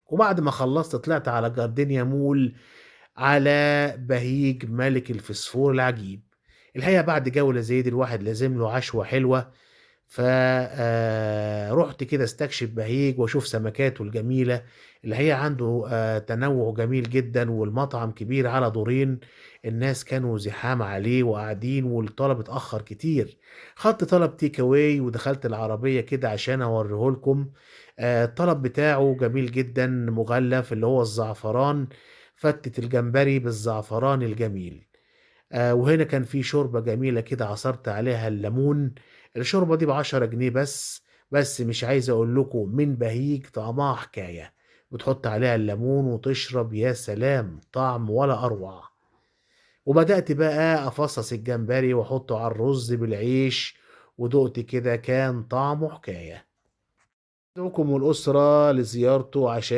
وبعد ما خلّصت طلعت على جاردينيا مول، على بهيج ملك الفسفور العجيب. الحقيقة بعد جولة زي دي الواحد لازم له عشوة حلوة، ف رُحت كده أستكشف بهيج وأشوف سمكاته الجميلة. الحقيقة عنده تنوُّع جميل جدًا والمطعم كبير على دورين، الناس كانوا زحام عليه وقاعدين والطلب اتأخّر كتير. خدت طلب take away ودخلت العربية كده عشان أورّيه لكم. الطلب بتاعه جميل جدًا مُغلّف اللي هو الزعفران، فتة الجمبري بالزعفران الجميل. وهنا كان في شوربة جميلة كده عصرت عليها الليمون، الشوربة دي ب10 جنيه بس. بس مش عايز أقول لكم من بهيج طعمها حكاية، بتحط عليها الليمون وتشرب يا سلام! طعم ولا أروع. وبدأت بقى أفصّص الجمبري وأحطه على الرز بالعيش، ودُقت كده كان طعمه حكاية. أدعوكم والأسرة لزيارته عشان